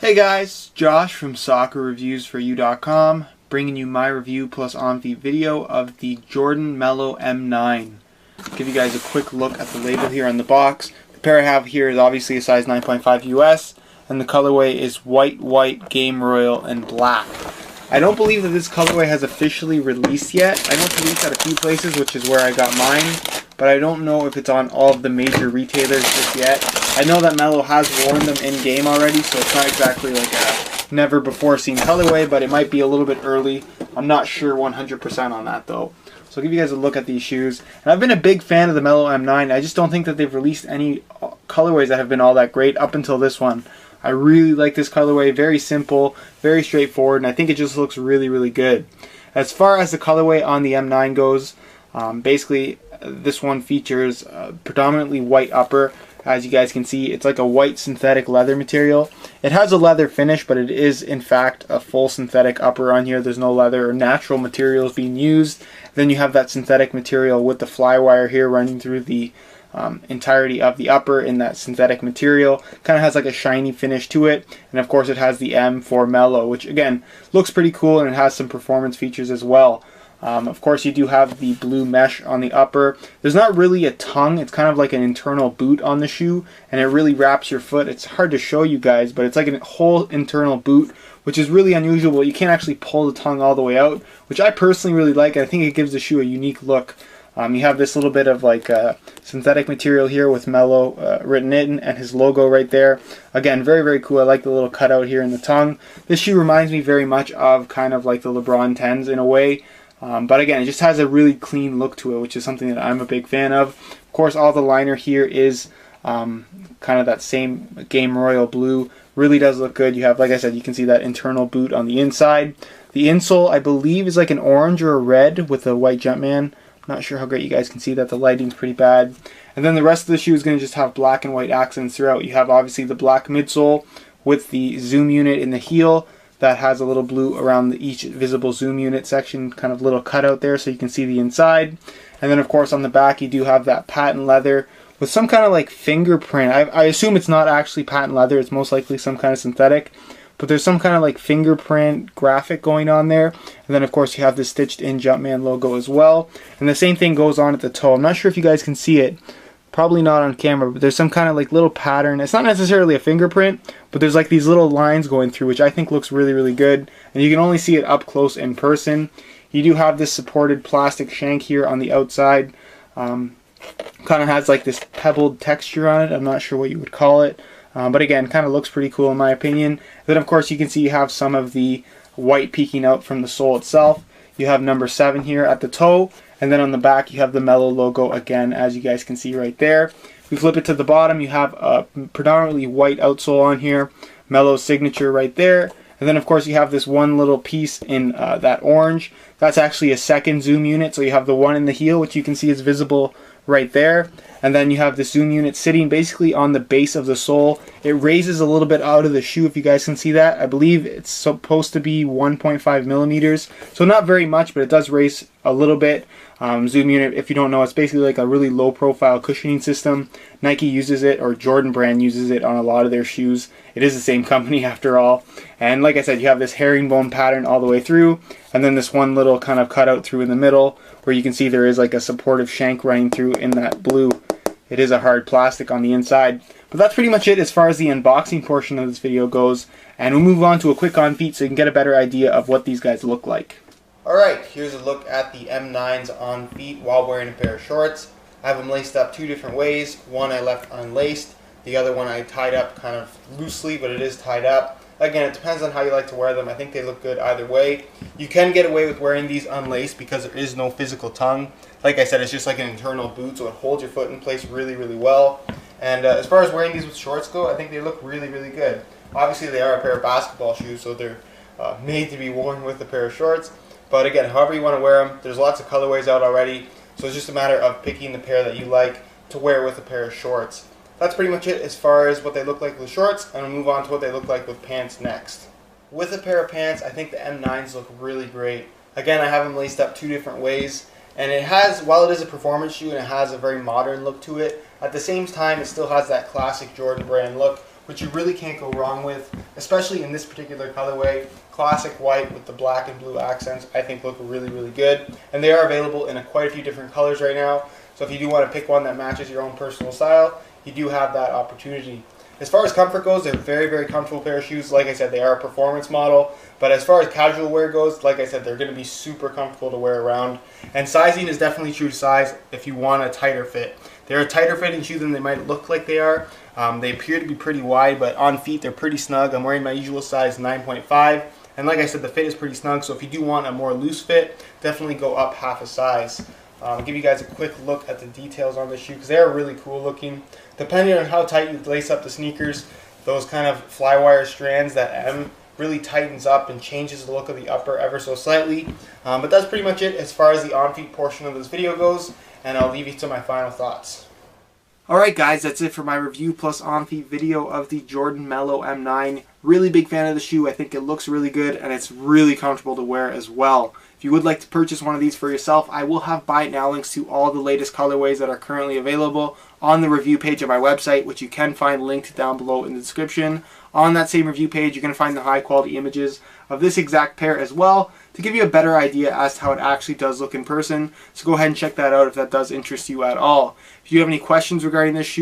Hey guys, Josh from soccerreviewsforyou.com, bringing you my review plus on-feet video of the Jordan Melo M9. Give you guys a quick look at the label here on the box. The pair I have here is obviously a size 9.5 US, and the colorway is white, game royal, and black. I don't believe that this colorway has officially released yet. I know it's released at a few places, which is where I got mine, but I don't know if it's on all of the major retailers just yet. I know that Melo has worn them in-game already, so it's not exactly like a never-before-seen colorway, but it might be a little bit early. I'm not sure 100% on that, though. So I'll give you guys a look at these shoes. And I've been a big fan of the Melo M9. I just don't think that they've released any colorways that have been all that great up until this one. I really like this colorway. Very simple, very straightforward, and I think it just looks really good. As far as the colorway on the M9 goes, basically this one features predominantly white upper. As you guys can see, it's like a white synthetic leather material. It has a leather finish, but it is in fact a full synthetic upper on here. There's no leather or natural materials being used. Then you have that synthetic material with the fly wire here running through the entirety of the upper in that synthetic material. Kind of has like a shiny finish to it. And of course it has the M for Melo, which again looks pretty cool, and it has some performance features as well. Of course, you do have the blue mesh on the upper. There's not really a tongue. It's kind of like an internal boot on the shoe, and it really wraps your foot. It's hard to show you guys, but it's like a whole internal boot, which is really unusual. You can't actually pull the tongue all the way out, which I personally really like. I think it gives the shoe a unique look. You have this little bit of like synthetic material here with Melo written in, and his logo right there. Again, very cool. I like the little cutout here in the tongue. This shoe reminds me very much of kind of like the LeBron 10s in a way. But again, it just has a really clean look to it, which is something that I'm a big fan of. Of course, all the liner here is kind of that same game royal blue. Really does look good. You have, like I said, you can see that internal boot on the inside. The insole, I believe, is like an orange or a red with a white Jumpman. I'm not sure how great you guys can see that. The lighting's pretty bad. And then the rest of the shoe is going to just have black and white accents throughout. You have obviously the black midsole with the zoom unit in the heel. That has a little blue around each visible zoom unit section, kind of little cutout there so you can see the inside. And then of course on the back you do have that patent leather with some kind of like fingerprint. I assume it's not actually patent leather, it's most likely some kind of synthetic, but there's some kind of like fingerprint graphic going on there. And then of course you have the stitched in Jumpman logo as well. And the same thing goes on at the toe. I'm not sure if you guys can see it. Probably not on camera, but there's some kind of like little pattern. It's not necessarily a fingerprint, but there's like these little lines going through, which I think looks really good. And you can only see it up close in person. You do have this supported plastic shank here on the outside. Kind of has like this pebbled texture on it. I'm not sure what you would call it. But again, kind of looks pretty cool in my opinion. Then of course you can see you have some of the white peeking out from the sole itself. You have number 7 here at the toe. And then on the back you have the Melo logo again, as you guys can see right there. If we flip it to the bottom, you have a predominantly white outsole on here, Melo's signature right there. And then of course you have this one little piece in that orange. That's actually a second zoom unit, so you have the one in the heel, which you can see is visible right there. And then you have the zoom unit sitting basically on the base of the sole. It raises a little bit out of the shoe, if you guys can see that. I believe it's supposed to be 1.5 millimeters, so not very much, but it does raise a little bit. Zoom unit, if you don't know, it's basically like a really low profile cushioning system. Nike uses it, or Jordan brand uses it on a lot of their shoes. It is the same company after all. And like I said, you have this herringbone pattern all the way through, and then this one little kind of cutout through in the middle where you can see there is like a supportive shank running through in that blue. It is a hard plastic on the inside. But that's pretty much it as far as the unboxing portion of this video goes. And we'll move on to a quick on feet so you can get a better idea of what these guys look like. Alright, here's a look at the M9s on feet while wearing a pair of shorts. I have them laced up 2 different ways. One I left unlaced. The other one I tied up kind of loosely, but it is tied up. Again, it depends on how you like to wear them. I think they look good either way. You can get away with wearing these unlaced because there is no physical tongue. Like I said, it's just like an internal boot, so it holds your foot in place really well. And as far as wearing these with shorts go, I think they look really good. Obviously, they are a pair of basketball shoes, so they're made to be worn with a pair of shorts. But again, however you want to wear them, there's lots of colorways out already, so it's just a matter of picking the pair that you like to wear with a pair of shorts. That's pretty much it as far as what they look like with shorts, and we'll move on to what they look like with pants next. With a pair of pants, I think the M9s look really great. Again, I have them laced up 2 different ways, and it has, while it is a performance shoe and it has a very modern look to it, at the same time it still has that classic Jordan brand look, which you really can't go wrong with, especially in this particular colorway. Classic white with the black and blue accents I think look really, really good. And they are available in quite a few different colors right now. So if you do want to pick one that matches your own personal style, you do have that opportunity. As far as comfort goes, they're a very, very comfortable pair of shoes. Like I said, they are a performance model. But as far as casual wear goes, like I said, they're going to be super comfortable to wear around. And sizing is definitely true to size if you want a tighter fit. They're a tighter fitting shoe than they might look like they are. They appear to be pretty wide, but on feet they're pretty snug. I'm wearing my usual size 9.5. And like I said, the fit is pretty snug. So if you do want a more loose fit, definitely go up half a size. I'll give you guys a quick look at the details on the shoe because they are really cool looking. Depending on how tight you lace up the sneakers, those kind of flywire strands, that M really tightens up and changes the look of the upper ever so slightly. But that's pretty much it as far as the on-feet portion of this video goes, and I'll leave you to my final thoughts. Alright guys, that's it for my review plus on-feet video of the Jordan Melo M9. Really big fan of the shoe. I think it looks really good and it's really comfortable to wear as well. If you would like to purchase one of these for yourself, I will have buy it now links to all the latest colorways that are currently available on the review page of my website, which you can find linked down below in the description. On that same review page, you're going to find the high quality images of this exact pair as well to give you a better idea as to how it actually does look in person. So go ahead and check that out if that does interest you at all. If you have any questions regarding this shoe,